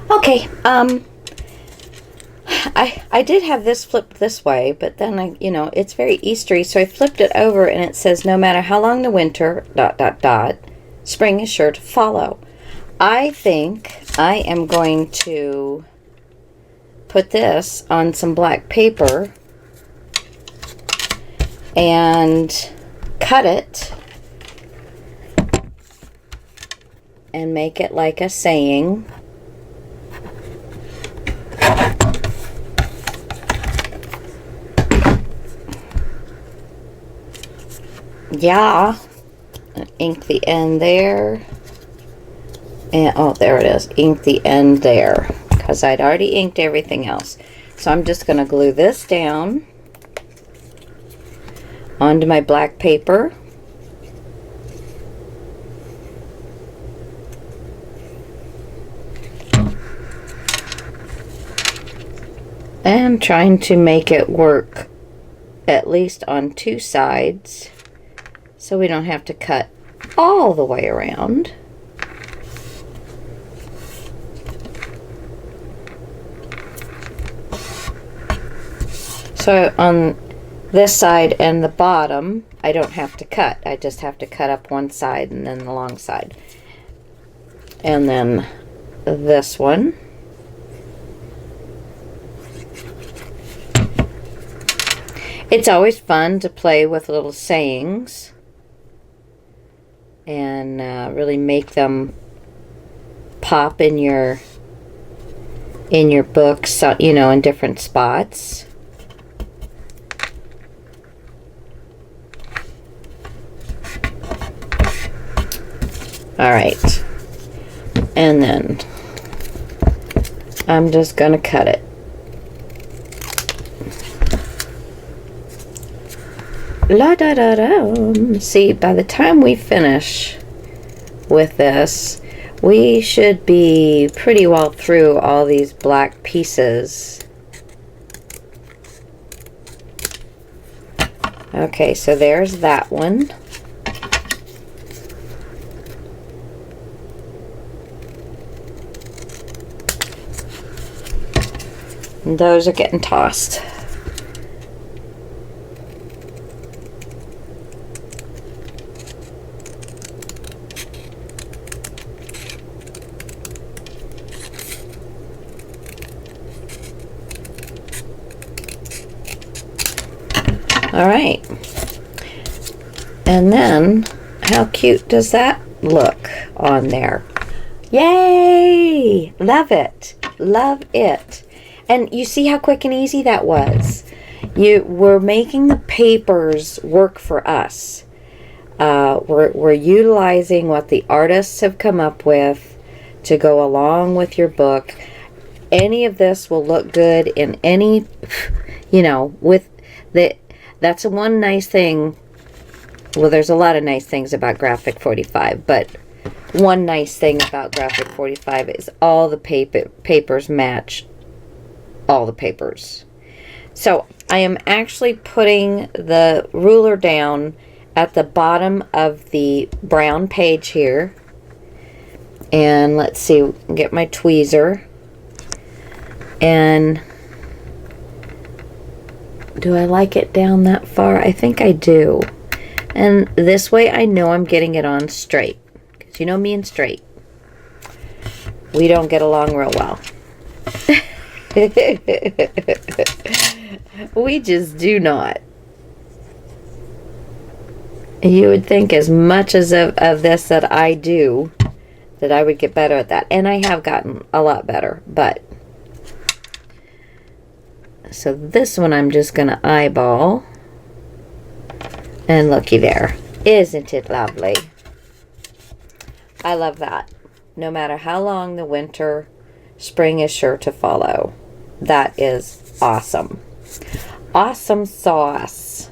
Okay, I did have this flipped this way, but then you know, it's very Eastery, so I flipped it over and it says, no matter how long the winter, ... spring is sure to follow. I think I am going to put this on some black paper and cut it and make it like a saying. Yeah. Ink the end there. And oh, there it is. Ink the end there, because I'd already inked everything else. So I'm just going to glue this down onto my black paper. And trying to make it work at least on two sides, so we don't have to cut all the way around. So on this side and the bottom, I don't have to cut. I just have to cut up one side and then the long side. And then this one. It's always fun to play with little sayings and really make them pop in your books, you know, in different spots. All right, and then I'm just gonna cut it. La da da da. See, by the time we finish with this, we should be pretty well through all these black pieces. Okay, so there's that one. And those are getting tossed. All right. And then, how cute does that look on there? Yay! Love it. Love it. And you see how quick and easy that was. We're making the papers work for us. We're utilizing what the artists have come up with to go along with your book. Any of this will look good in any, you know, with the, that's one nice thing. Well, there's a lot of nice things about Graphic 45, but one nice thing about Graphic 45 is all the papers match all the papers. So I am actually putting the ruler down at the bottom of the brown page here. And let's see, get my tweezer. And do I like it down that far? I think I do. And this way I know I'm getting it on straight. Because you know me and straight, we don't get along real well. We just do not. You would think as much as of this that I do, that I would get better at that. And I have gotten a lot better. But, so this one I'm just going to eyeball. And looky there. Isn't it lovely? I love that. No matter how long the winter, spring is sure to follow. That is awesome. Awesome sauce.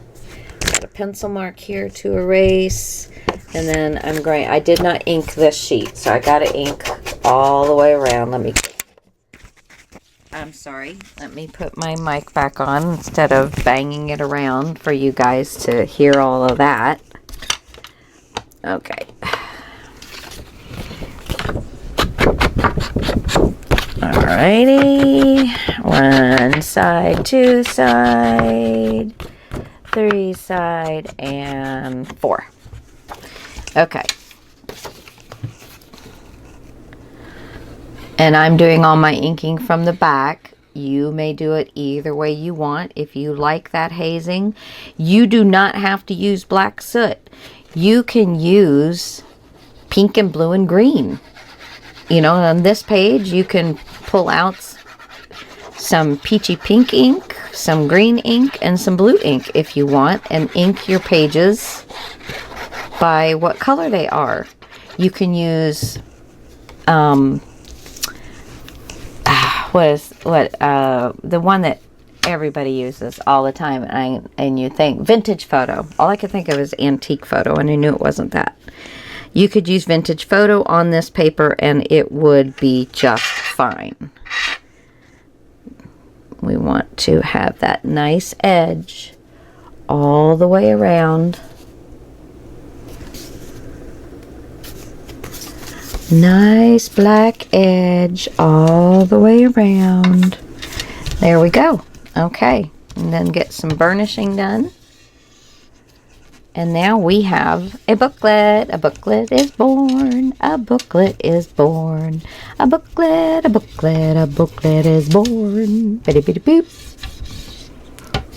Got a pencil mark here to erase. And then I'm going, I did not ink this sheet, so I got to ink all the way around. I'm sorry. Let me put my mic back on instead of banging it around for you guys to hear all of that. Okay. All Alrighty, 1 side, 2 side, 3 side, and 4. Okay. And I'm doing all my inking from the back. You may do it either way you want. If you like that hazing, you do not have to use black soot. You can use pink and blue and green. You know, on this page, you can pull out some peachy pink ink, some green ink, and some blue ink if you want, and ink your pages by what color they are. You can use, the one that everybody uses all the time, and you think vintage photo. All I could think of is antique photo, and I knew it wasn't that. You could use vintage photo on this paper and it would be just fine. We want to have that nice edge all the way around. Nice black edge all the way around. There we go. Okay, and then get some burnishing done. And now we have a booklet. A booklet is born. A booklet is born. A booklet, a booklet, a booklet is born. Bitty bitty boop.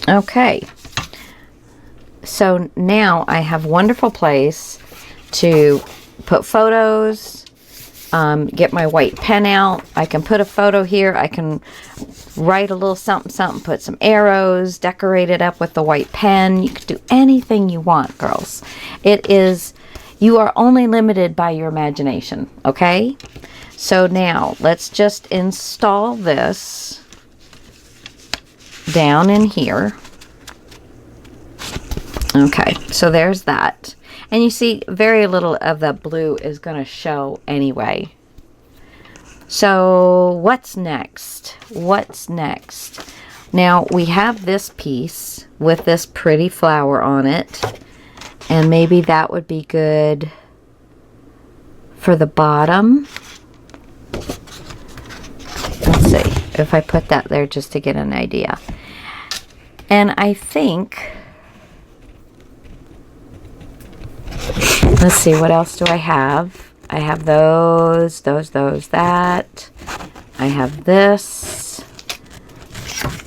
Okay. So now I have a wonderful place to put photos, get my white pen out. I can put a photo here. I can write a little something, something, put some arrows, decorate it up with the white pen. You can do anything you want, girls. It is, you are only limited by your imagination, okay? So now let's just install this down in here. Okay, so there's that. And you see very little of the blue is going to show anyway. So what's next? What's next? Now we have this piece with this pretty flower on it. And maybe that would be good for the bottom. Let's see if I put that there just to get an idea. And I think, let's see, what else do I have? I have those, that. I have this.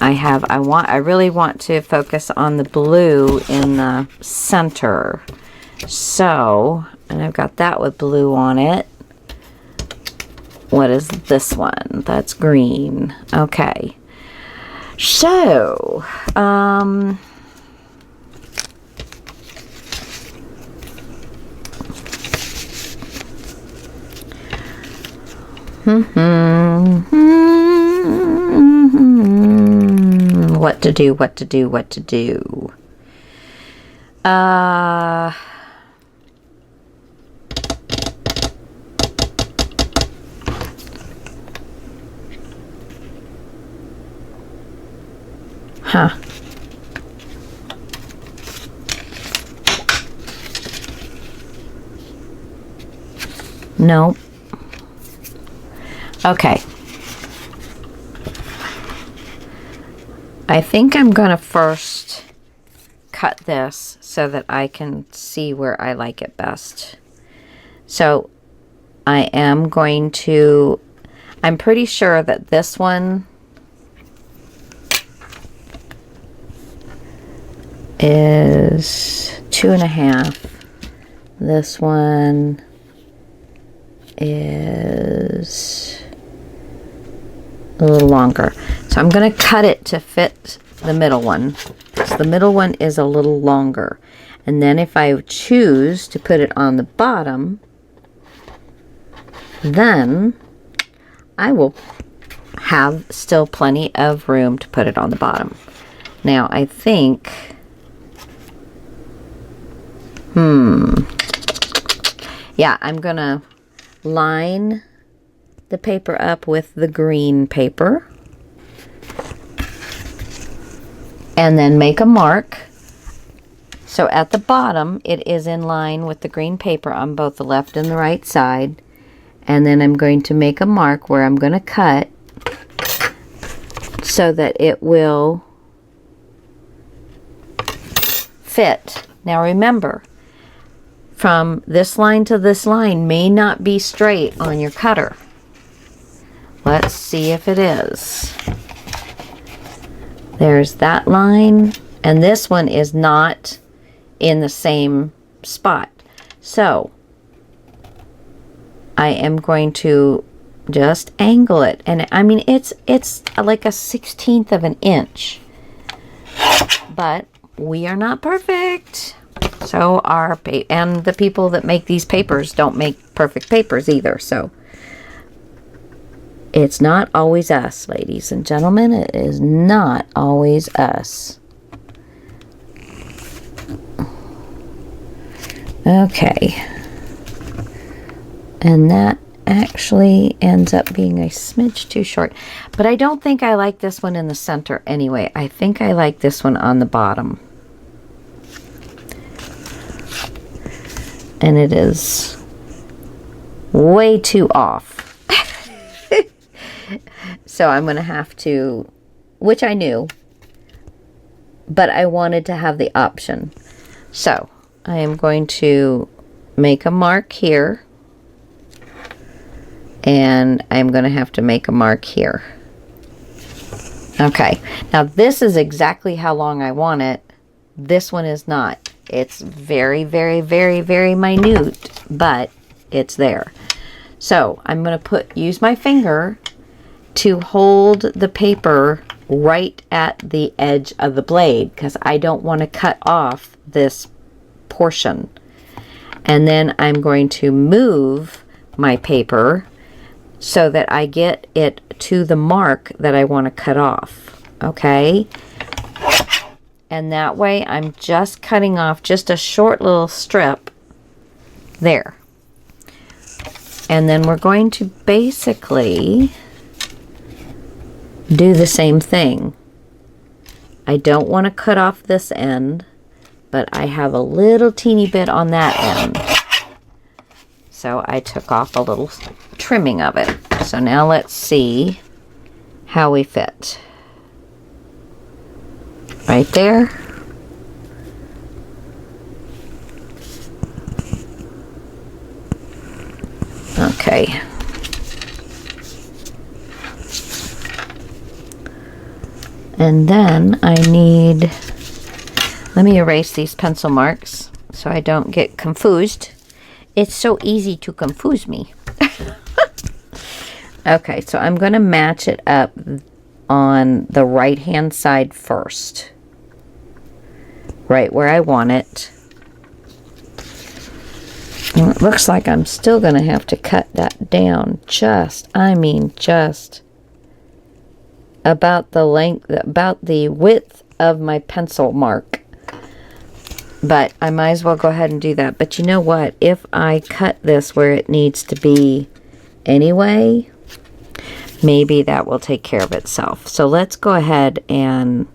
I really want to focus on the blue in the center. So, and I've got that with blue on it. What is this one? That's green. Okay. So, what to do, what to do, what to do. Huh. Nope. Okay. I think I'm going to first cut this so that I can see where I like it best. So I am going to, I'm pretty sure that this one is 2.5. This one is a little longer. So I'm going to cut it to fit the middle one. So the middle one is a little longer. And then if I choose to put it on the bottom, then I will have still plenty of room to put it on the bottom. Now I think, yeah, I'm going to line the paper up with the green paper and then make a mark. So at the bottom it is in line with the green paper on both the left and the right side, and then I'm going to make a mark where I'm going to cut so that it will fit. Now remember, from this line to this line may not be straight on your cutter. Let's see if it is. There's that line, and this one is not in the same spot. So I am going to just angle it, and I mean it's like a 1/16 of an inch, but we are not perfect. So and the people that make these papers don't make perfect papers either. So it's not always us, ladies and gentlemen. It is not always us. Okay. And that actually ends up being a smidge too short. But I don't think I like this one in the center anyway. I think I like this one on the bottom. And it is way too off. So I'm going to have to, which I knew, but I wanted to have the option. So I am going to make a mark here, and I'm going to have to make a mark here. Okay, now this is exactly how long I want it. This one is not. It's very, very, very, very minute, but it's there. So I'm going to use my finger to hold the paper right at the edge of the blade, because I don't want to cut off this portion. And then I'm going to move my paper so that I get it to the mark that I want to cut off. Okay? And that way I'm just cutting off just a short little strip there. And then we're going to basically do the same thing. I don't want to cut off this end, but I have a little teeny bit on that end. So I took off a little trimming of it. So now let's see how we fit. Right there. Okay. And then I need, let me erase these pencil marks so I don't get confused. It's so easy to confuse me. Okay, so I'm going to match it up on the right hand side first. Right where I want it. And it looks like I'm still going to have to cut that down just about the length, about the width of my pencil mark. But I might as well go ahead and do that. But you know what? If I cut this where it needs to be anyway, maybe that will take care of itself. So let's go ahead and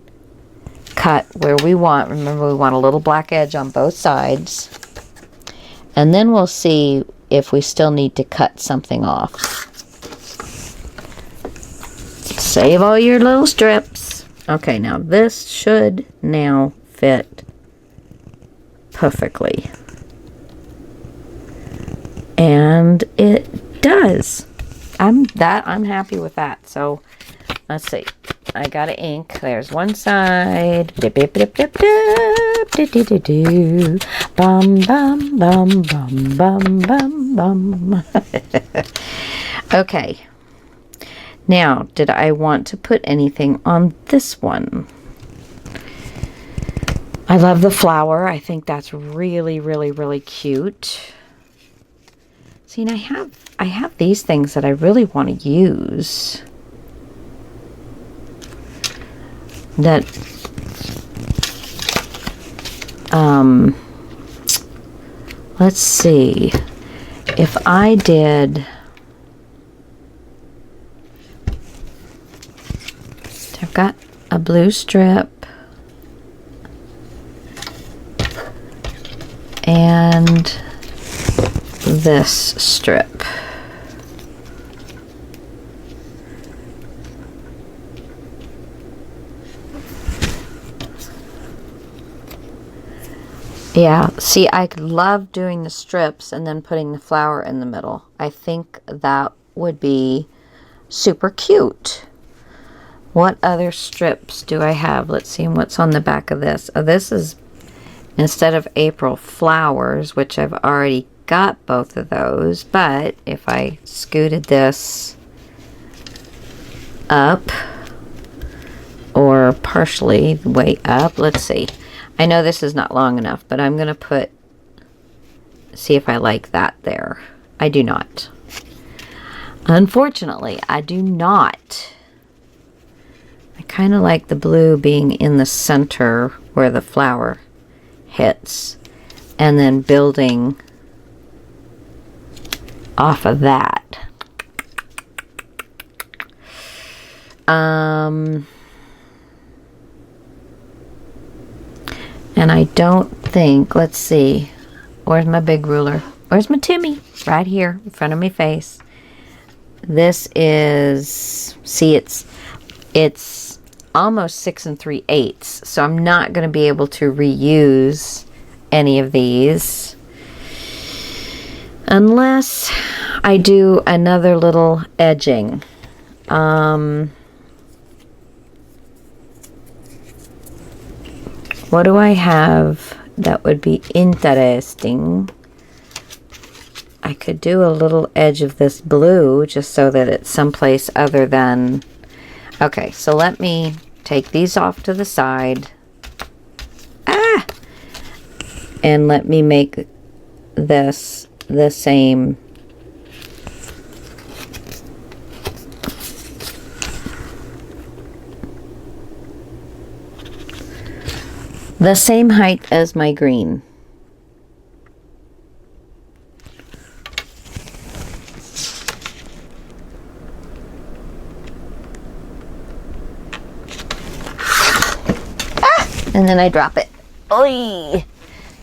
cut where we want. Remember, we want a little black edge on both sides. And then we'll see if we still need to cut something off. Save all your little strips. Okay, now this should now fit perfectly. And it does. I'm happy with that. So let's see. I got to ink. There's one side. Bum bum bum bum bum bum bum. Okay. Now, did I want to put anything on this one? I love the flower. I think that's really, really, really cute. See, and I have these things that I really want to use. That, let's see. If I did, I've got a blue strip and this strip. Yeah, see, I love doing the strips and then putting the flower in the middle. I think that would be super cute. What other strips do I have? Let's see what's on the back of this. Oh, this is, instead of April flowers, which I've already got both of those, but if I scooted this up or partially the way up, let's see. I know this is not long enough, but I'm going to put, see if I like that there. I do not. Unfortunately, I do not. I kind of like the blue being in the center where the flower hits, and then building off of that. And I don't think, let's see, where's my big ruler? Where's my Timmy? Right here in front of my face. This is, see, it's almost 6 3/8, so I'm not going to be able to reuse any of these unless I do another little edging. What do I have that would be interesting? I could do a little edge of this blue just so that it's someplace other than... Okay, so let me take these off to the side. And let me make this the same. The same height as my green. And then I drop it. Oy!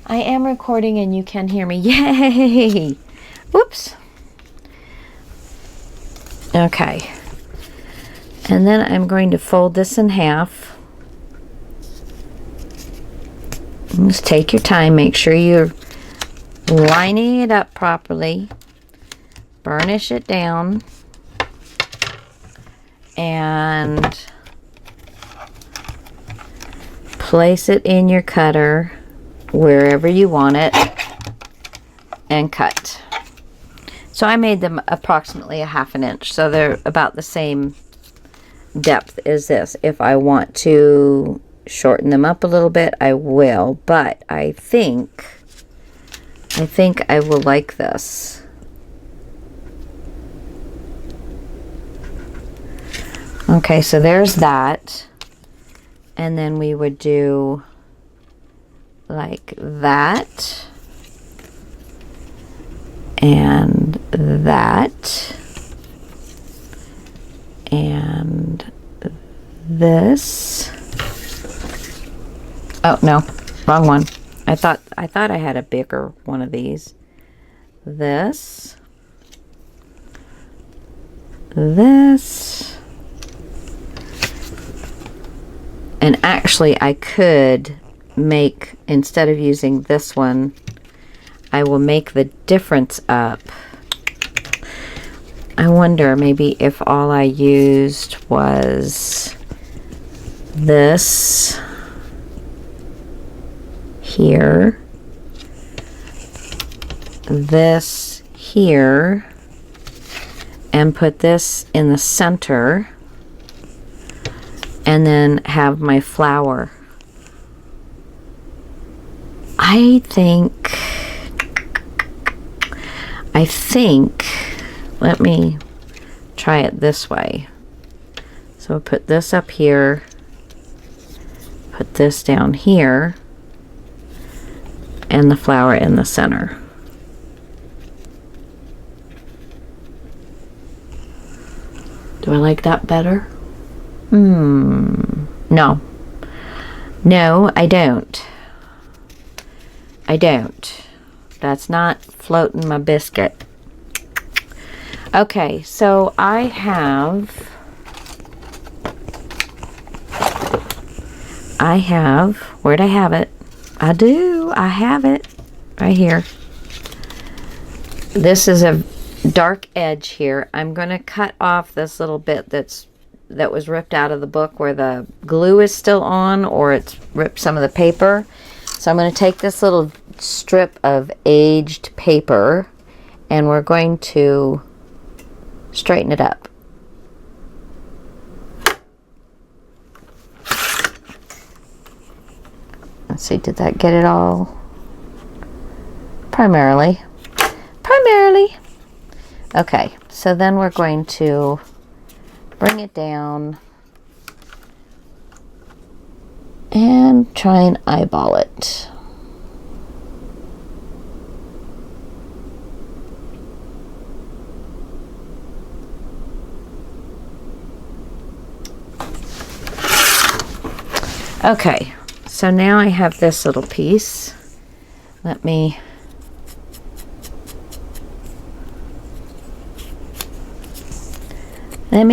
I am recording and you can hear me. Yay! Whoops. Okay. And then I'm going to fold this in half. Just take your time. Make sure you're lining it up properly. Burnish it down. And place it in your cutter wherever you want it and cut. So I made them approximately a 1/2 inch, so they're about the same depth as this. If I want to shorten them up a little bit, I will, but I think I will like this. Okay, so there's that. And then we would do like that and that and this. Oh no, wrong one. I thought I had a bigger one of these. This, and actually I could make, instead of using this one, I will make the difference up. I wonder maybe if all I used was this here, this here, and put this in the center, and then have my flower. I think, let me try it this way. So put this up here, put this down here, and the flower in the center. Do I like that better? No. No, I don't. I don't. That's not floating my biscuit. Okay, so I have, where'd I have it? I do. I have it right here. This is a dark edge here. I'm going to cut off this little bit that was ripped out of the book where the glue is still on, or it's ripped some of the paper. So I'm going to take this little strip of aged paper and we're going to straighten it up. Let's see, did that get it all? Primarily. Okay, so then we're going to bring it down and try and eyeball it. Okay, so now I have this little piece. Let me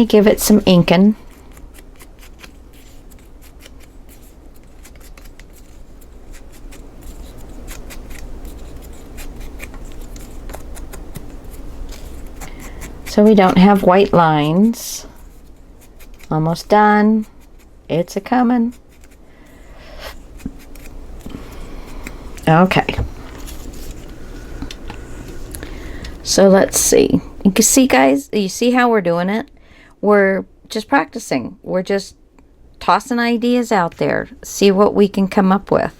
give it some inking. So we don't have white lines. Almost done. It's a coming. Okay. So let's see. You can see, guys, you see how we're doing it? We're just practicing. We're just tossing ideas out there. See what we can come up with.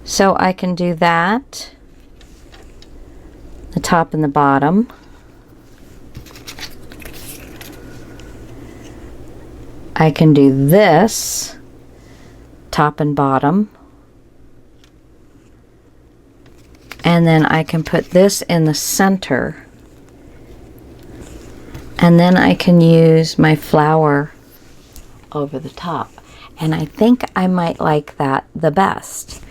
So I can do that. The top and the bottom. I can do this. Top and bottom. And then I can put this in the center. And then I can use my flower over the top. And I think I might like that the best.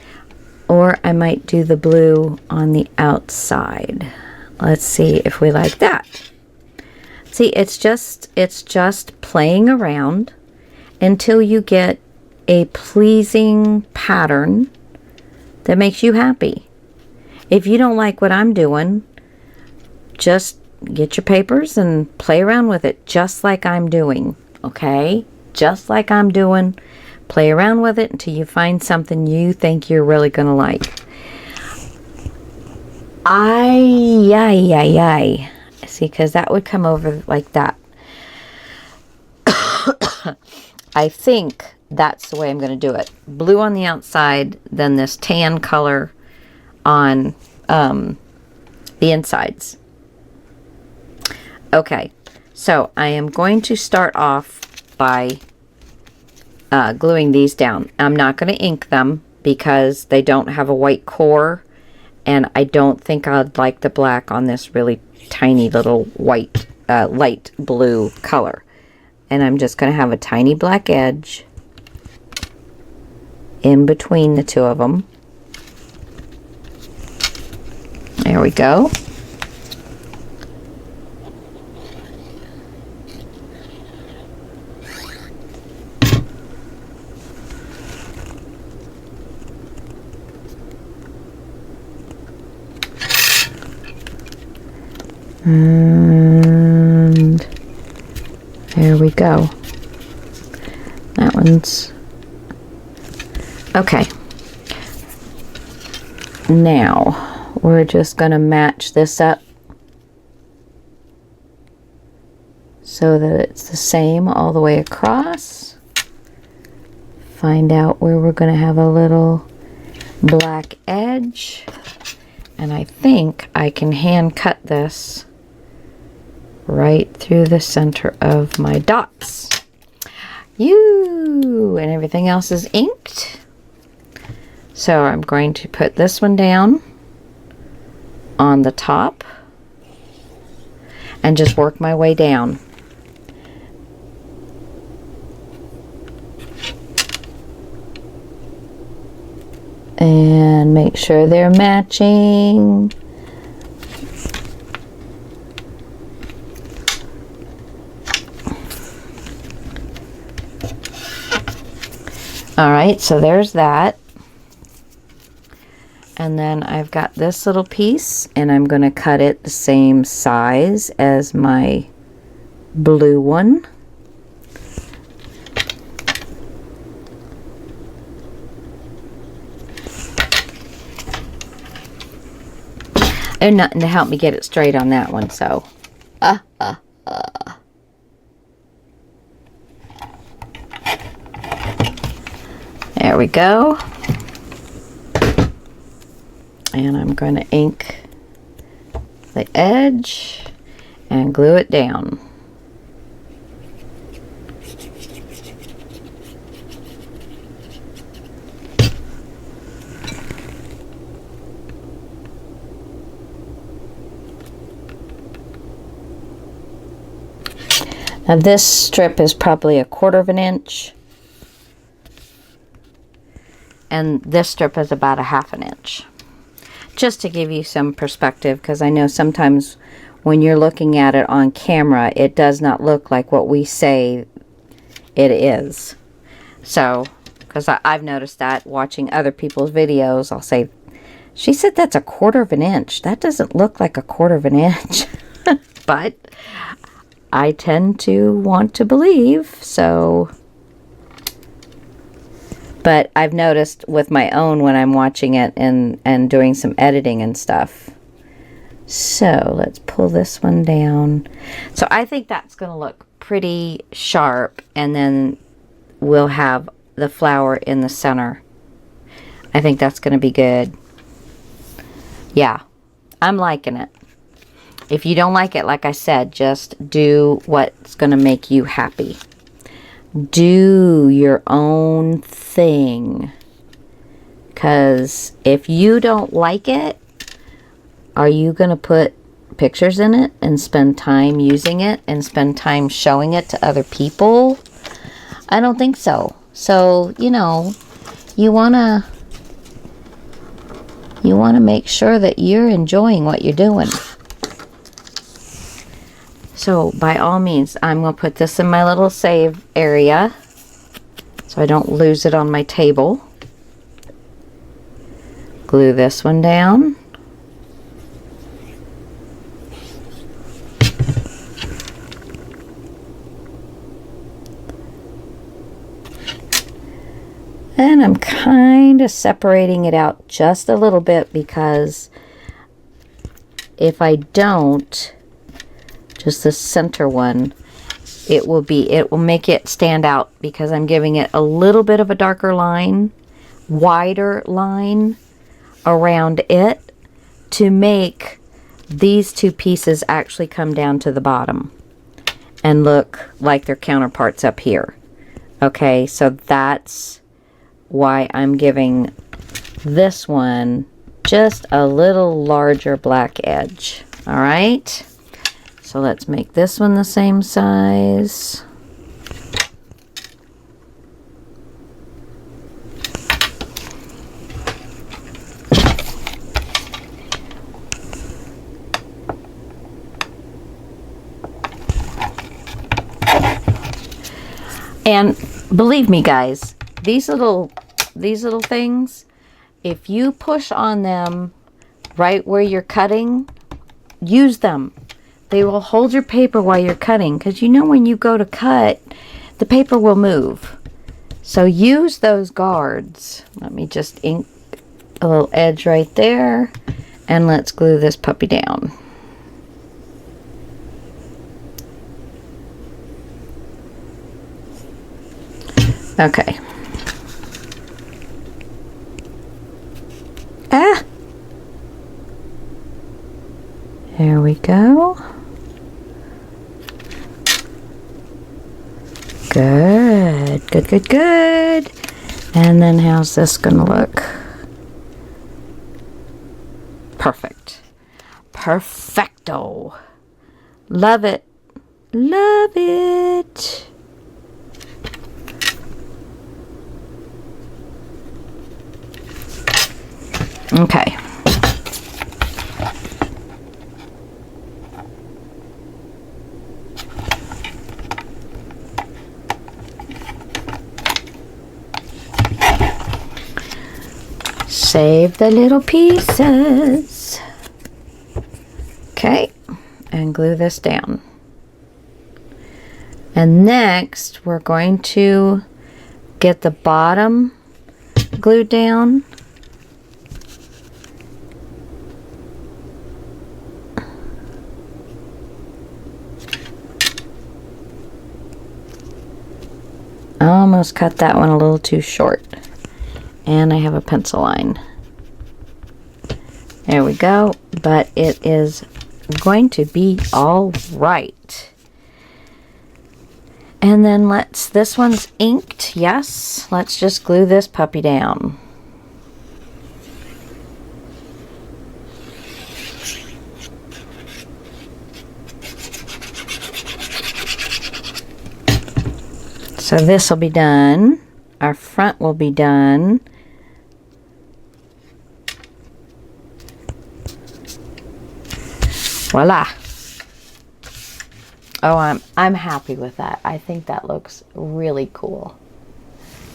Or I might do the blue on the outside. Let's see if we like that. See, it's just playing around until you get a pleasing pattern that makes you happy. If you don't like what I'm doing, just get your papers and play around with it just like I'm doing, okay? Just like I'm doing. Play around with it until you find something you think you're really going to like. See, because that would come over like that. I think that's the way I'm going to do it. Blue on the outside, then this tan color on the insides. Okay, so I am going to start off by gluing these down. I'm not going to ink them because they don't have a white core, and I don't think I'd like the black on this really tiny little white, light blue color. And I'm just going to have a tiny black edge in between the two of them. There we go. And there we go. That one's okay. Now we're just going to match this up so that it's the same all the way across. Find out where we're going to have a little black edge. And I think I can hand cut this right through the center of my dots. And everything else is inked. So I'm going to put this one down on the top and just work my way down. And make sure they're matching. All right, so there's that. And then I've got this little piece, and I'm going to cut it the same size as my blue one. And nothing to help me get it straight on that one, so. There we go. And I'm going to ink the edge and glue it down. Now this strip is probably 1/4 of an inch. And this strip is about 1/2 an inch. Just to give you some perspective, because I know sometimes when you're looking at it on camera, it does not look like what we say it is. So, because I've noticed that watching other people's videos, I'll say, she said that's 1/4 of an inch. That doesn't look like 1/4 of an inch. But I tend to want to believe, so. But I've noticed with my own when I'm watching it and doing some editing and stuff. So let's pull this one down. So I think that's going to look pretty sharp, and then we'll have the flower in the center. I think that's going to be good. Yeah, I'm liking it. If you don't like it, like I said, just do what's going to make you happy. Do your own thing. Because if you don't like it, are you going to put pictures in it and spend time using it and spend time showing it to other people? I don't think so. So, you know, you want to make sure that you're enjoying what you're doing. So, by all means, I'm going to put this in my little save area so I don't lose it on my table. Glue this one down. And I'm kind of separating it out just a little bit, because if I don't, just the center one, it will make it stand out, because I'm giving it a little bit of a darker line, wider line around it, to make these two pieces actually come down to the bottom and look like their counterparts up here. Okay, so that's why I'm giving this one just a little larger black edge. All right. So let's make this one the same size. And believe me, guys, these little things, if you push on them right where you're cutting, use them. They will hold your paper while you're cutting, because you know when you go to cut, the paper will move. So use those guards. Let me just ink a little edge right there, and let's glue this puppy down. Okay. There we go. Good, good, good, good. And then how's this gonna look? Perfect. Perfecto. Love it. Love it. Okay. Save the little pieces. Okay, and glue this down. And next, we're going to get the bottom glued down. I almost cut that one a little too short. And I have a pencil line. There we go. But it is going to be all right. And then this one's inked, yes. Let's just glue this puppy down. So this will be done. Our front will be done. Voila. Oh, I'm happy with that. I think that looks really cool.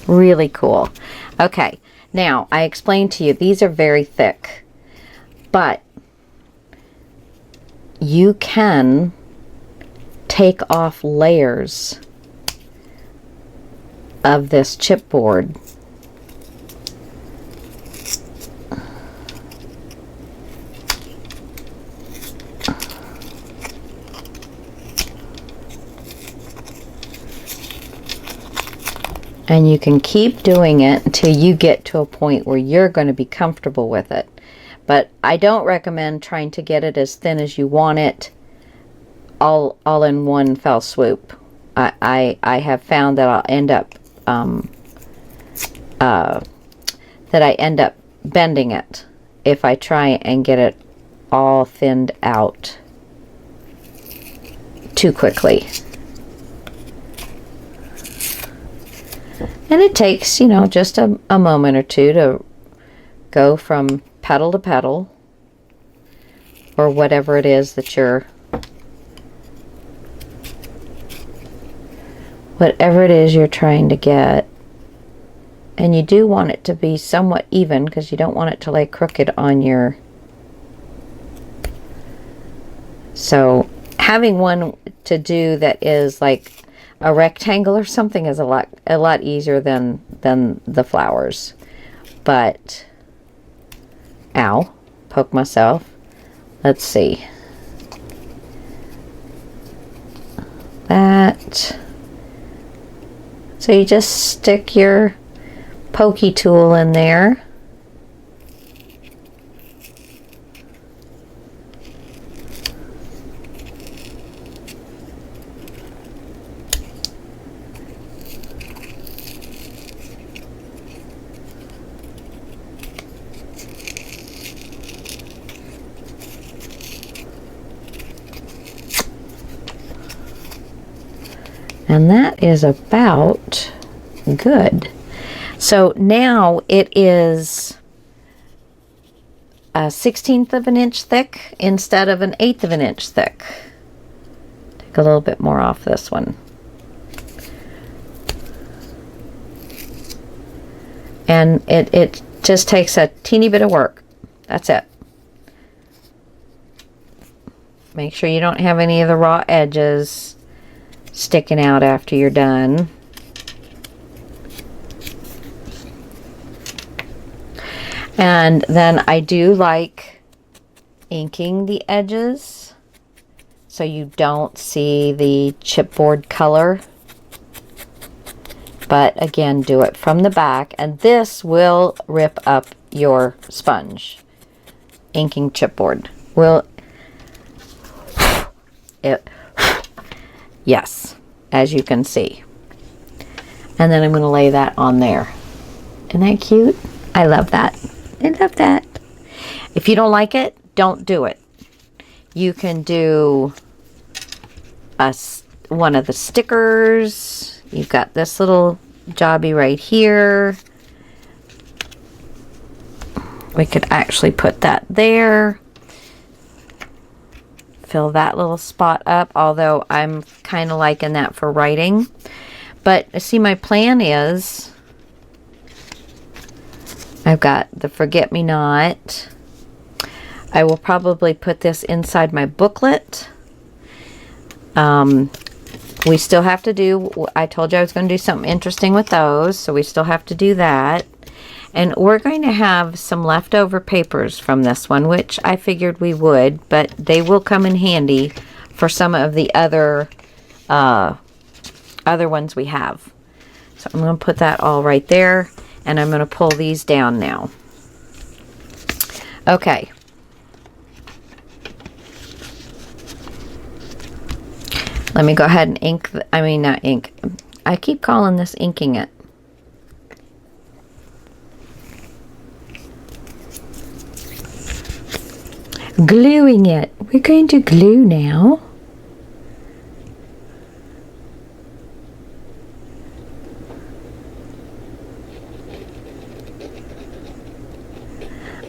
Really cool. Okay, now I explained to you these are very thick, but you can take off layers of this chipboard. And you can keep doing it until you get to a point where you're going to be comfortable with it. But I don't recommend trying to get it as thin as you want it all in one fell swoop. I have found that I'll end up bending it if I try and get it all thinned out too quickly. And it takes, you know, just a moment or two to go from petal to petal, or whatever it is that you're trying to get. And you do want it to be somewhat even, because you don't want it to lay crooked on your... So having one to do that is like a rectangle or something is a lot easier than the flowers. But ow, poke myself. Let's see. That. So you just stick your pokey tool in there. And that is about good. So now it is a 1/16 of an inch thick instead of an 1/8 of an inch thick. Take a little bit more off this one. And it just takes a teeny bit of work. That's it. Make sure you don't have any of the raw edges sticking out after you're done. And then I do like inking the edges so you don't see the chipboard color. But again, do it from the back, and this will rip up your sponge. Inking chipboard will... Yes, as you can see. And then I'm going to lay that on there. Isn't that cute? I love that. I love that. If you don't like it, don't do it. You can do one of the stickers. You've got this little jobby right here. We could actually put that there. Fill that little spot up, although I'm kind of liking that for writing. But see, my plan is I've got the Forget-Me-Not. I will probably put this inside my booklet. We still have to do, I told you I was going to do something interesting with those, so we still have to do that. And we're going to have some leftover papers from this one, which I figured we would, but they will come in handy for some of the other ones we have. So I'm going to put that all right there, and I'm going to pull these down now. Okay. Let me go ahead and ink, not ink. I keep calling this inking it. Gluing it. We're going to glue now.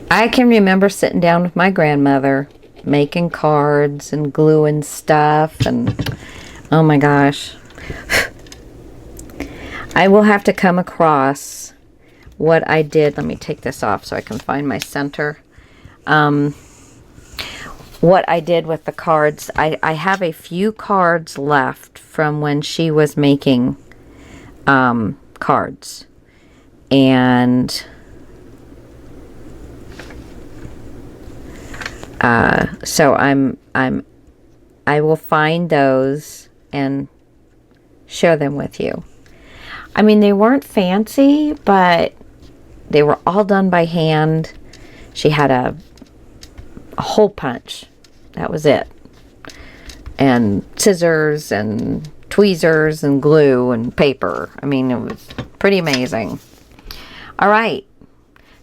I can remember sitting down with my grandmother, making cards and gluing stuff, and oh my gosh. I will have to come across what I did. Let me take this off so I can find my center. What I did with the cards. I have a few cards left from when she was making cards. And so I will find those and share them with you. I mean, they weren't fancy, but they were all done by hand. She had a hole punch. That was it. And scissors and tweezers and glue and paper. I mean, it was pretty amazing. All right.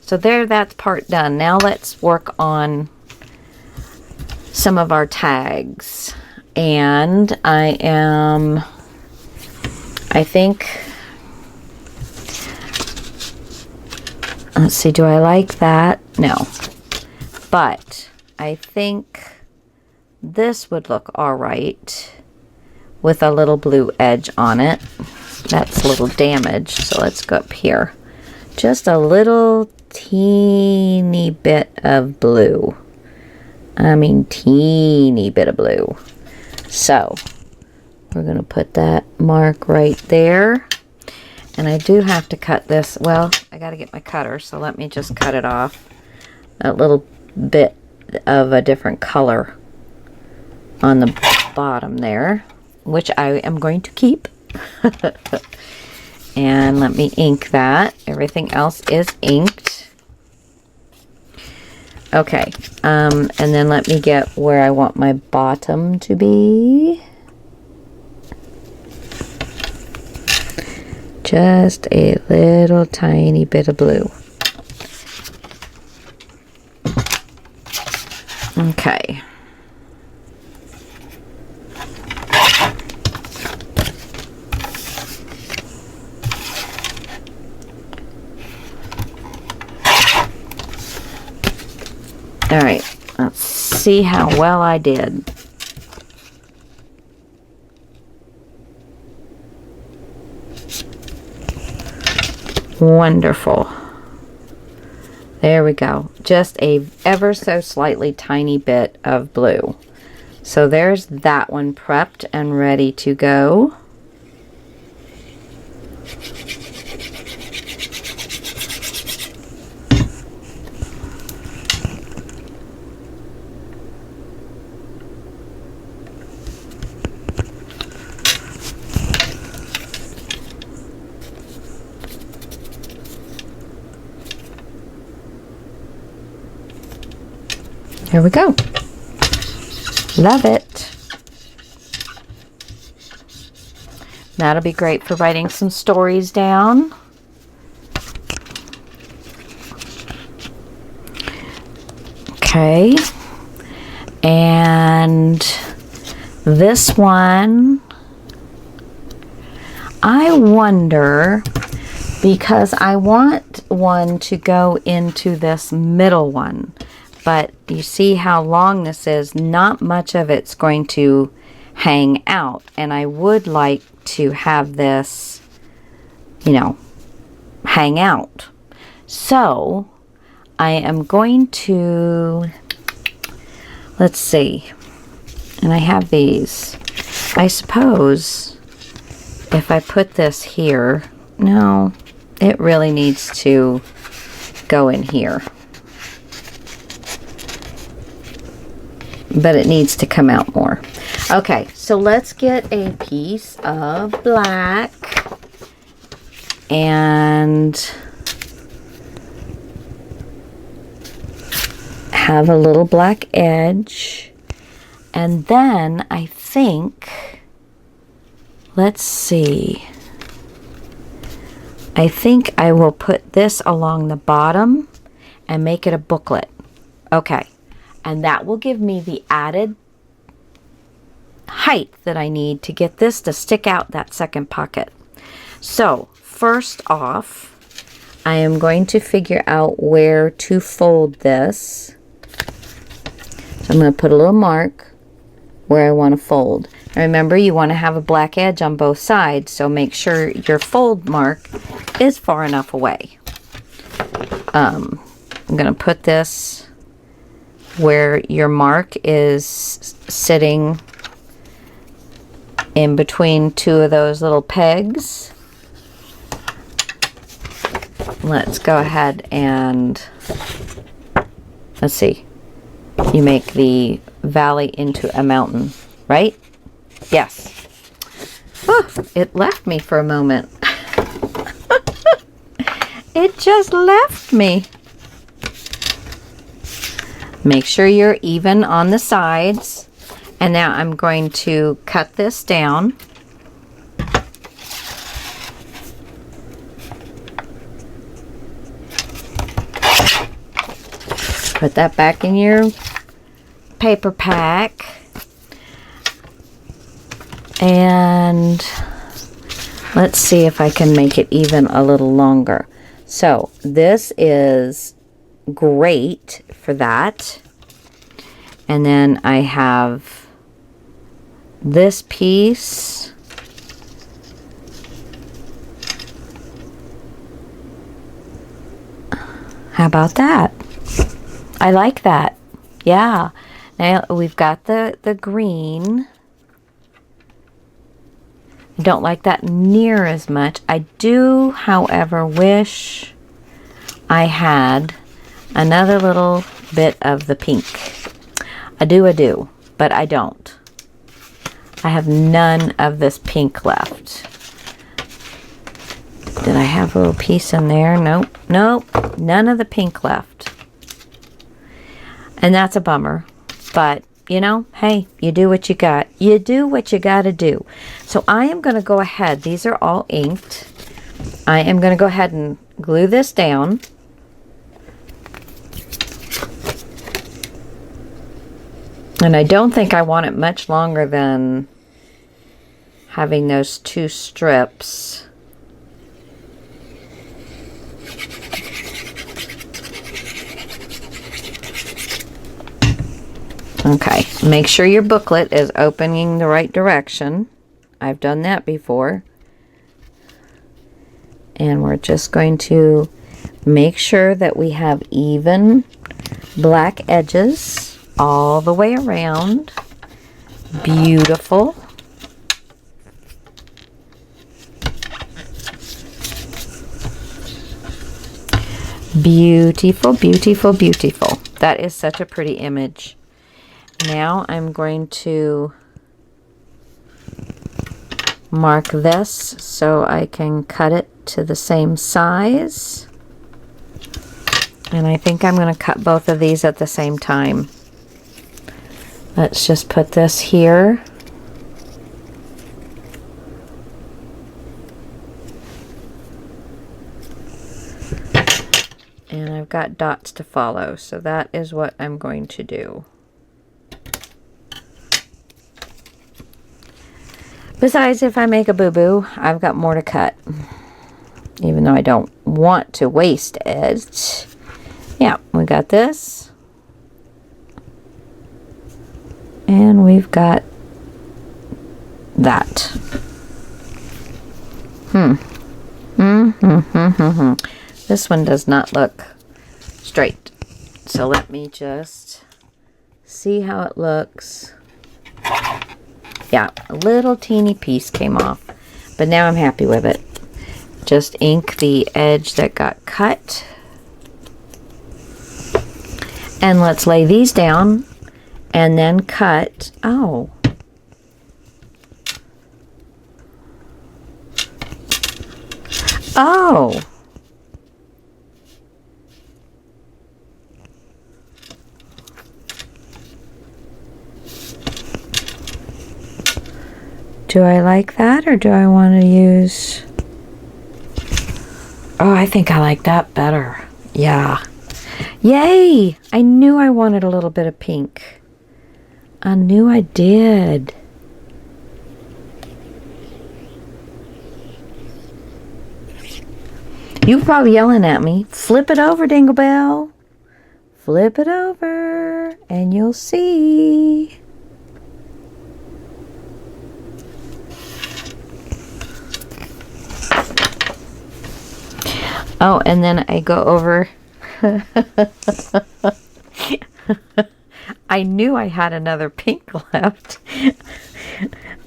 So there, that's part done. Now let's work on some of our tags. And I think, let's see, do I like that? No. But I think this would look all right with a little blue edge on it. That's a little damaged, so let's go up here. Just a little teeny bit of blue. I mean, teeny bit of blue. So we're going to put that mark right there. And I do have to cut this. Well, I got to get my cutter, so let me just cut it off. A little bit of a different color on the bottom there, which I am going to keep. And let me ink that. Everything else is inked. Okay, and then let me get where I want my bottom to be. Just a little tiny bit of blue. Okay. All right, let's see how well I did. Wonderful. There we go. Just a ever so slightly tiny bit of blue. So there's that one prepped and ready to go. Here we go. Love it. That'll be great for writing some stories down. Okay. And this one, I wonder, because I want one to go into this middle one. But you see how long this is. Not much of it's going to hang out. And I would like to have this, you know, hang out. So I am going to, let's see, and I have these. I suppose if I put this here, no, it really needs to go in here. But it needs to come out more. Okay, so let's get a piece of black and have a little black edge. And then I think, let's see, I think I will put this along the bottom and make it a booklet. Okay, and that will give me the added height that I need to get this to stick out that second pocket. So first off, I am going to figure out where to fold this. So I'm going to put a little mark where I want to fold. Remember, you want to have a black edge on both sides, so make sure your fold mark is far enough away. I'm going to put this where your mark is sitting in between two of those little pegs. Let's go ahead and, let's see, you make the valley into a mountain, right? Yes. Oh, it left me for a moment. It just left me. Make sure you're even on the sides. And now I'm going to cut this down. Put that back in your paper pack. And let's see if I can make it even a little longer. So this is great for that. And then I have this piece. How about that? I like that. Yeah. Now we've got the green. I don't like that near as much. I do, however, wish I had another little bit of the pink. I do, but I don't. I have none of this pink left. Did I have a little piece in there? Nope, nope, none of the pink left. And that's a bummer, but you know, hey, you do what you got. You do what you got to do. So I am going to go ahead. These are all inked. I am going to go ahead and glue this down. And I don't think I want it much longer than having those two strips. Okay, make sure your booklet is opening the right direction. I've done that before. And we're just going to make sure that we have even black edges all the way around. Beautiful. Beautiful, beautiful, beautiful. That is such a pretty image. Now I'm going to mark this so I can cut it to the same size. And I think I'm going to cut both of these at the same time. Let's just put this here. And I've got dots to follow, so that is what I'm going to do. Besides, if I make a boo-boo, I've got more to cut. Even though I don't want to waste it. Yeah, we got this. And we've got that. This one does not look straight. So let me just see how it looks. Yeah, a little teeny piece came off, but now I'm happy with it. Just ink the edge that got cut. And let's lay these down and then cut. Oh. Oh. Do I like that, or do I want to use... Oh, I think I like that better. Yeah. Yay! I knew I wanted a little bit of pink. I knew I did. You're probably yelling at me. Flip it over, Dingle Bell. Flip it over, and you'll see. Oh, and then I go over. I knew I had another pink left.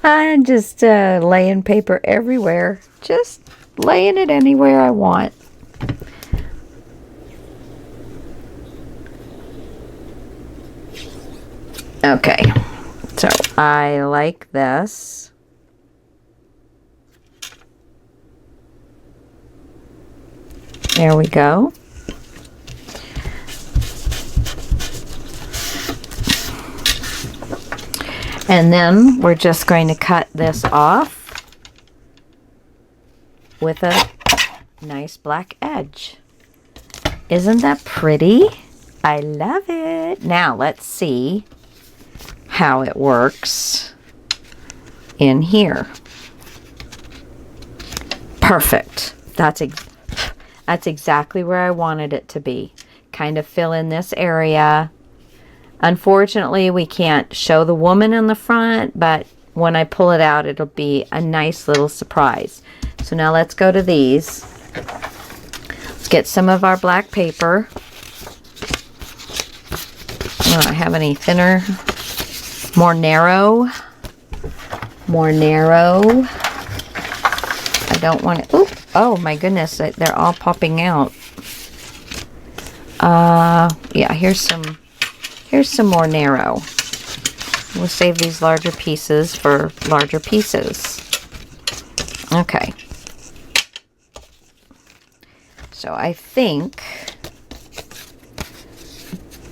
I'm just laying paper everywhere. Just laying it anywhere I want. Okay, so I like this. There we go. And then we're just going to cut this off with a nice black edge. Isn't that pretty? I love it. Now let's see how it works in here. Perfect. That's exactly where I wanted it to be. Kind of fill in this area. Unfortunately, we can't show the woman in the front, but when I pull it out, it'll be a nice little surprise. So now let's go to these. Let's get some of our black paper. I don't have any thinner. More narrow. More narrow. I don't want it. Oop. Oh my goodness, they're all popping out. Yeah, here's some more narrow. We'll save these larger pieces for larger pieces. Okay. So I think,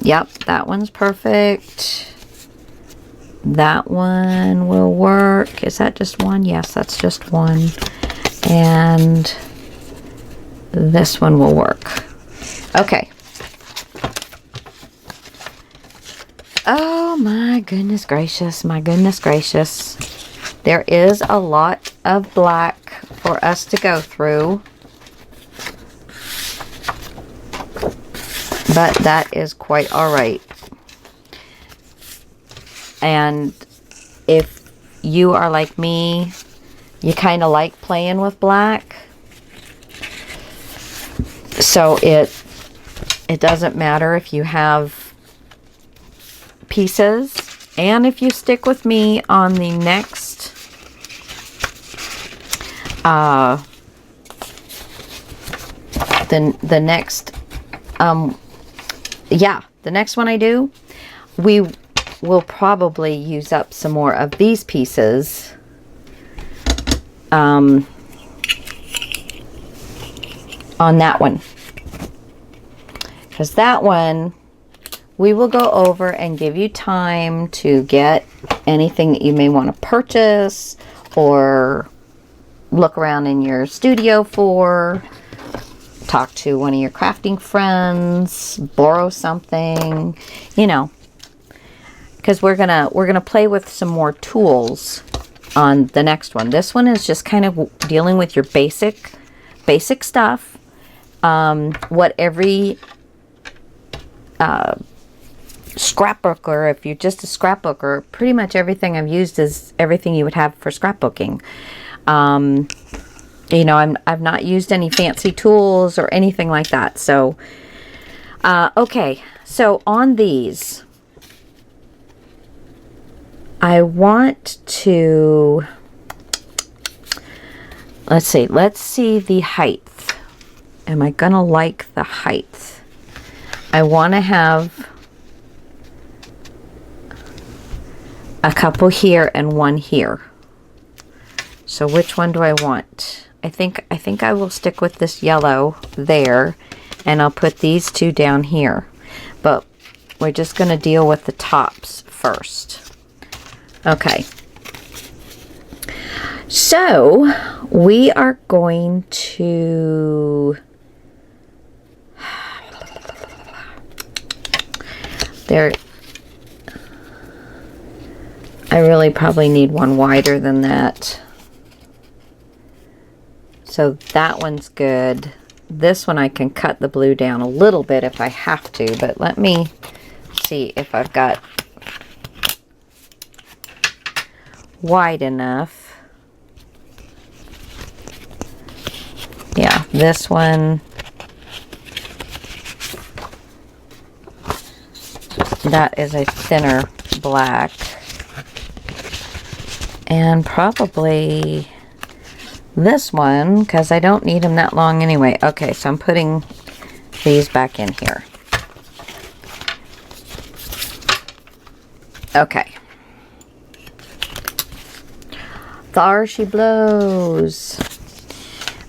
yep, that one's perfect. That one will work. Is that just one? Yes, that's just one. And this one will work. Okay. Oh my goodness gracious, my goodness gracious. There is a lot of black for us to go through. But that is quite all right. And if you are like me, you kind of like playing with black. So it doesn't matter if you have pieces. And if you stick with me on the next the next one I do, we will probably use up some more of these pieces. On that one, because that one we will go over and give you time to get anything that you may want to purchase or look around in your studio for, talk to one of your crafting friends, borrow something, you know, because we're gonna play with some more tools on the next one. This one is just kind of dealing with your basic stuff. What every scrapbooker, if you're just a scrapbooker, pretty much everything I've used is everything you would have for scrapbooking. You know, I've not used any fancy tools or anything like that. So, okay. So on these, I want to, let's see the height. Am I gonna like the height? I want to have a couple here and one here. So which one do I want? I think I will stick with this yellow there, and I'll put these two down here. But we're just going to deal with the tops first. Okay. So we are going to, there, I really probably need one wider than that. So that one's good. This one I can cut the blue down a little bit if I have to, but let me see if I've got wide enough. Yeah, this one. That is a thinner black. And probably this one, because I don't need them that long anyway. Okay, so I'm putting these back in here. Okay. There she blows.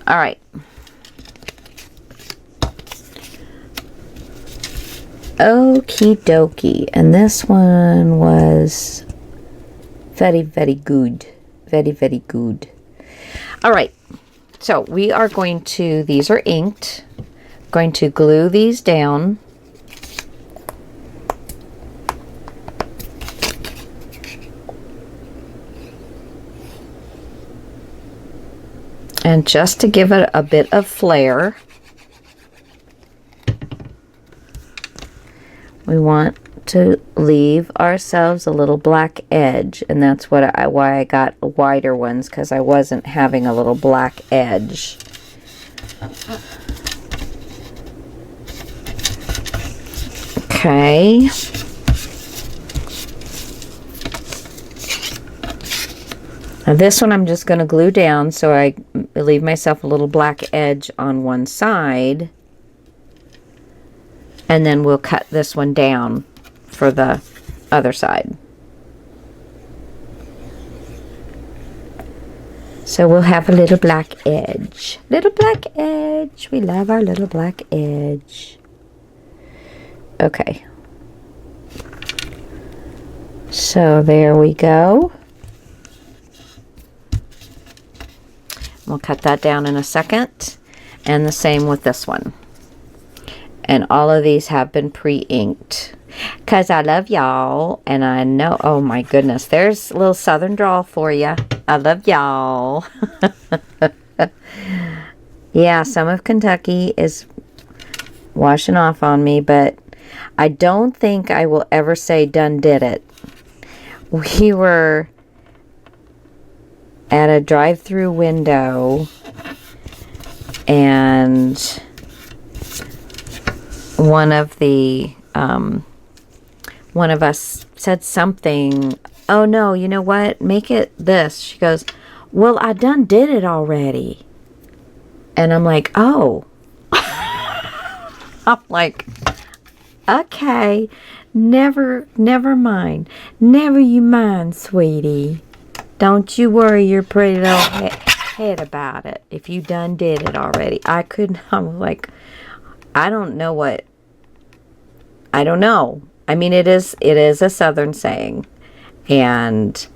All right. Okie dokie. And this one was very, very good. Very, very good. All right, so we are going to, these are inked, going to glue these down. And just to give it a bit of flair, we want to leave ourselves a little black edge, and that's why I got wider ones, because I wasn't having a little black edge. Okay. Now this one I'm just going to glue down, so I leave myself a little black edge on one side, and then we'll cut this one down for the other side. So we'll have a little black edge. Little black edge. We love our little black edge. Okay. So there we go. We'll cut that down in a second. And the same with this one. And all of these have been pre-inked. Because I love y'all. And I know, oh my goodness, there's a little southern drawl for you. I love y'all. Yeah, some of Kentucky is washing off on me, but I don't think I will ever say done did it. We were at a drive-through window, and one of us said something. Oh no, you know what? Make it this. She goes, well, I done did it already. And I'm like, oh. I'm like, okay, never mind. Never you mind, sweetie. Don't you worry your pretty little head about it. If you done did it already. I'm like, I don't know. I mean, it is a Southern saying. And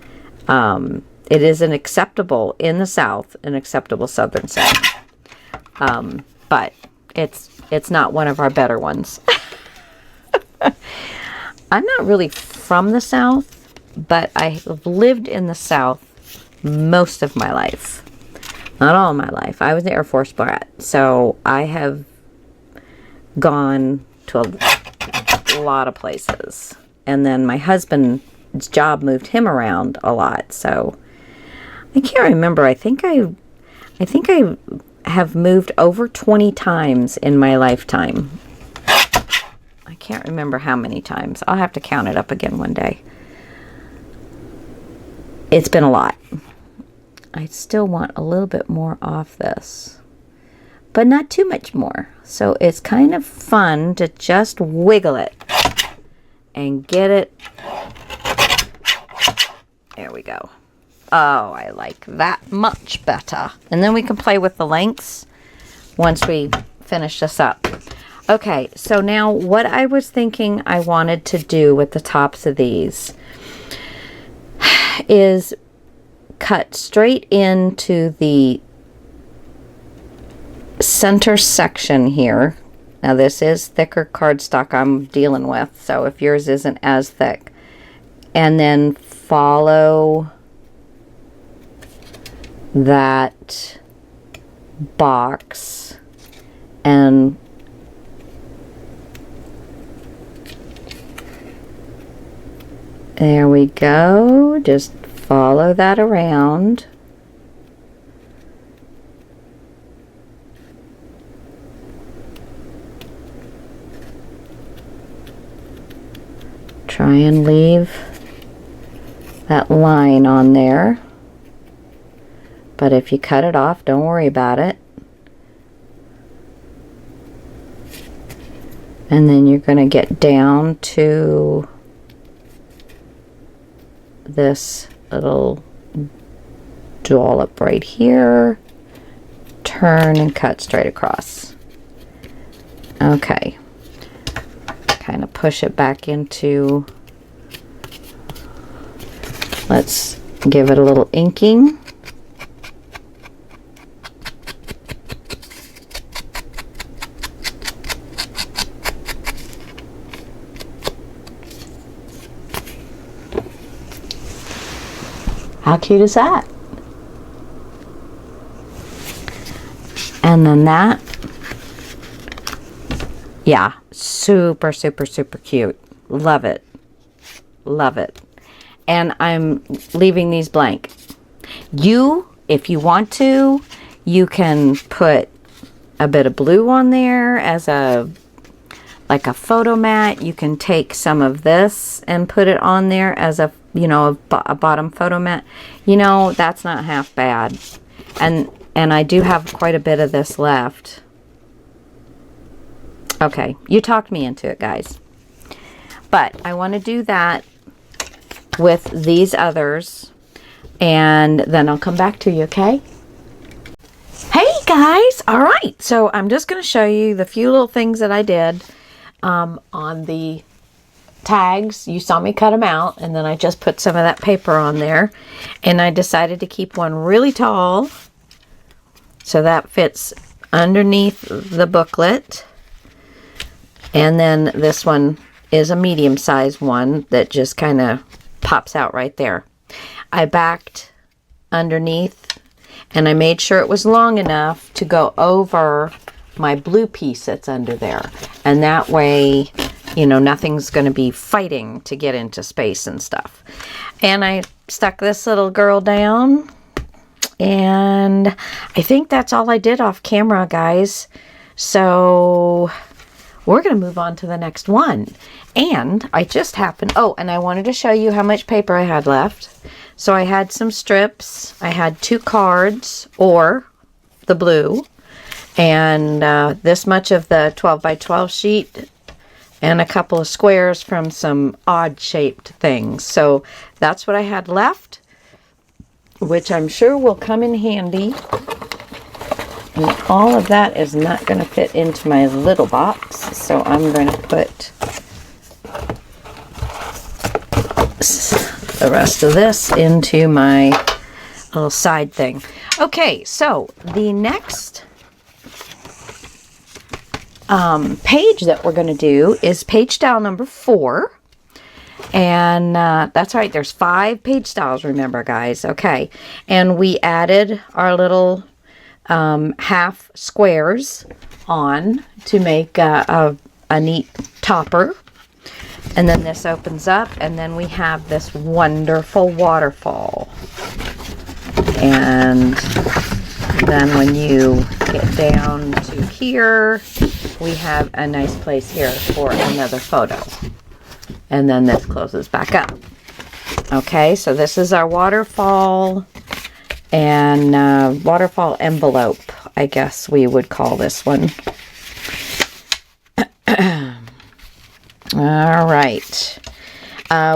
it is an acceptable, in the South, an acceptable Southern saying. But it's not one of our better ones. I'm not really from the South, but I have lived in the South most of my life. Not all my life. I was an Air Force brat, so I have gone to a lot of places. And then my husband's job moved him around a lot, so I can't remember. I think I think I have moved over 20 times in my lifetime. I can't remember how many times. I'll have to count it up again one day. It's been a lot. I still want a little bit more off this, but not too much more. So it's kind of fun to just wiggle it and get it. There we go. Oh, I like that much better. And then we can play with the lengths once we finish this up. Okay, so now what I was thinking I wanted to do with the tops of these is cut straight into the center section here. Now this is thicker cardstock I'm dealing with, so if yours isn't as thick. And then follow that box and there we go. Just follow that around. Try and leave that line on there. But if you cut it off, don't worry about it. And then you're going to get down to this little dollop right here. Turn and cut straight across. Okay. Kind of push it back into, let's give it a little inking. How cute is that? And then that, yeah, super, super, super cute. Love it. Love it. And I'm leaving these blank. If you want to, you can put a bit of blue on there as like a photo mat. You can take some of this and put it on there as a bottom photo mat. That's not half bad. And I do have quite a bit of this left. Okay, you talked me into it, guys. But I want to do that with these others, and then I'll come back to you, okay? Hey, guys! All right, so I'm just going to show you the few little things that I did on the tags. You saw me cut them out, and then I just put some of that paper on there, and I decided to keep one really tall so that fits underneath the booklet. And then this one is a medium-sized one that just kind of pops out right there. I backed underneath, and I made sure it was long enough to go over my blue piece that's under there. And that way, nothing's going to be fighting to get into space and stuff. And I stuck this little girl down, and I think that's all I did off camera, guys. So we're going to move on to the next one. And I just happened, and I wanted to show you how much paper I had left. So I had some strips. I had 2 cards, or the blue, and this much of the 12 by 12 sheet, and a couple of squares from some odd shaped things. So that's what I had left, which I'm sure will come in handy. And all of that is not going to fit into my little box, so I'm going to put the rest of this into my little side thing. Okay, so the next page that we're going to do is page style number 4. And that's right, there's 5 page styles, remember, guys. Okay, and we added our little half squares on to make a neat topper. And then this opens up, and then we have this wonderful waterfall. And then when you get down to here, we have a nice place here for another photo. And then this closes back up. Okay, so this is our waterfall and waterfall envelope, I guess we would call this one. All right.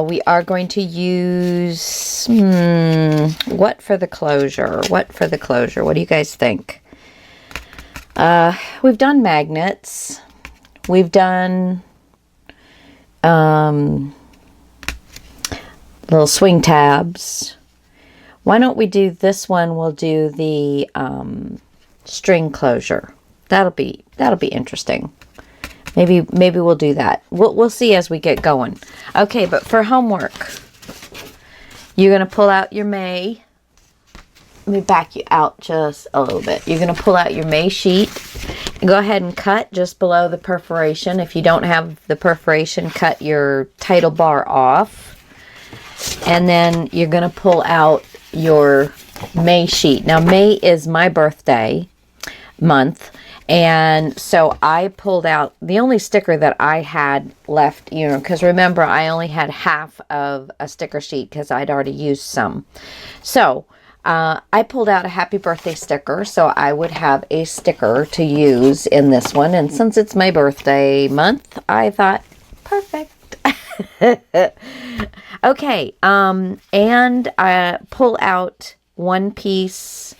We are going to use, what for the closure? What for the closure? What do you guys think? We've done magnets. We've done little swing tabs. Why don't we do this one? We'll do the string closure. That'll be interesting. Maybe we'll do that. We'll see as we get going. Okay, but for homework, you're going to pull out your May. Let me back you out just a little bit. You're going to pull out your May sheet. Go ahead and cut just below the perforation. If you don't have the perforation, cut your title bar off. And then you're going to pull out your May sheet. Now, May is my birthday month. And so I pulled out the only sticker that I had left, because remember, I only had half of a sticker sheet because I'd already used some. So I pulled out a happy birthday sticker, so I would have a sticker to use in this one. And since it's my birthday month, I thought, perfect. Okay, and I pull out one piece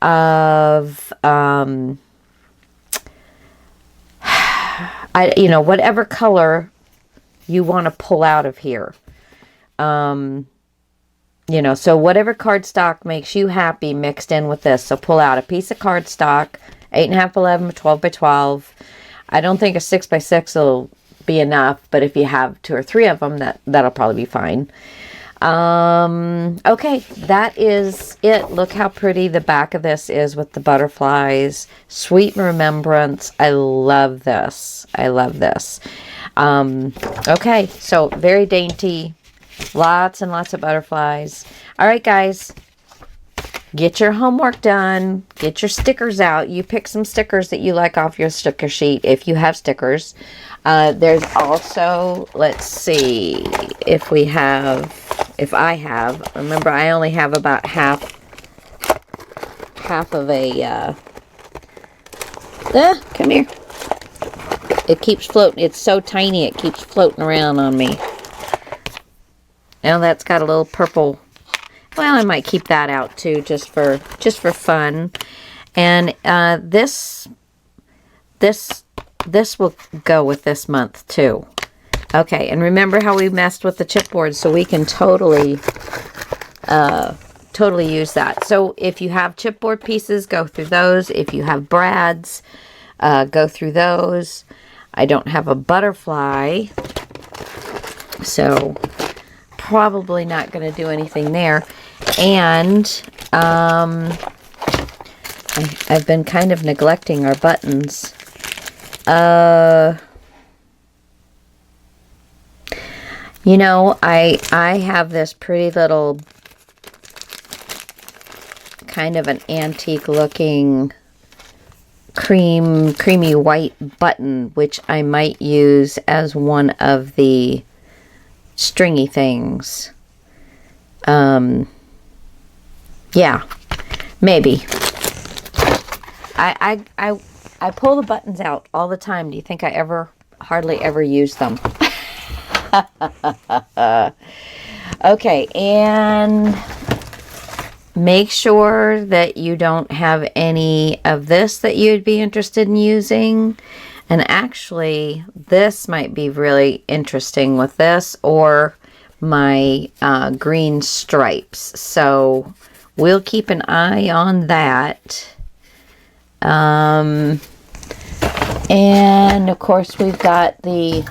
of whatever color you want to pull out of here. So whatever cardstock makes you happy mixed in with this. So pull out a piece of cardstock, 8.5 by 11, 12 by 12. I don't think a 6 by 6 will be enough, but if you have 2 or 3 of them, that'll probably be fine. Okay, that is it. Look how pretty the back of this is with the butterflies. Sweet remembrance. I love this. I love this. Okay, so very dainty. Lots and lots of butterflies. All right, guys. Get your homework done. Get your stickers out. You pick some stickers that you like off your sticker sheet if you have stickers. There's also, let's see, if I have, remember I only have about half of a, come here. It keeps floating. It's so tiny it keeps floating around on me. Now that's got a little purple. Well, I might keep that out too, just for fun. And this will go with this month too. Okay, and remember how we messed with the chipboard, so we can totally use that. So if you have chipboard pieces, go through those. If you have brads, go through those. I don't have a butterfly, so probably not going to do anything there. And I've been kind of neglecting our buttons. I have this pretty little kind of an antique looking creamy white button, which I might use as one of the stringy things. Yeah, maybe. I pull the buttons out all the time. Do you think I hardly ever use them? Okay, and make sure that you don't have any of this that you'd be interested in using. And actually, this might be really interesting with this, or my green stripes. So we'll keep an eye on that. And of course, we've got the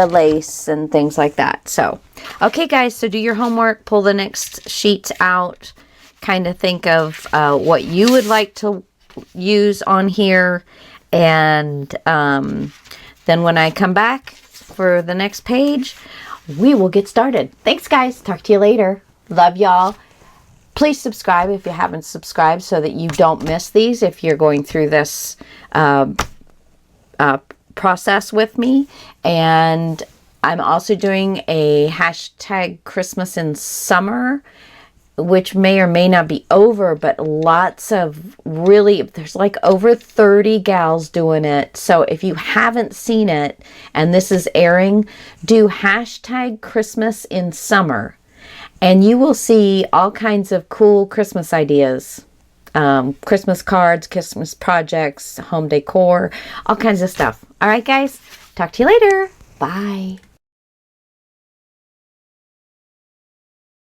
lace and things like that. So, okay, guys, so do your homework, pull the next sheets out, kind of think of what you would like to use on here, and then when I come back for the next page, we will get started. Thanks, guys. Talk to you later. Love y'all. Please subscribe if you haven't subscribed so that you don't miss these if you're going through this process with me. And I'm also doing a hashtag Christmas in summer, which may or may not be over, but lots of really, there's like over 30 gals doing it. So if you haven't seen it and this is airing, do hashtag Christmas in summer and you will see all kinds of cool Christmas ideas. Christmas cards, Christmas projects, home decor, all kinds of stuff. All right, guys, talk to you later. Bye.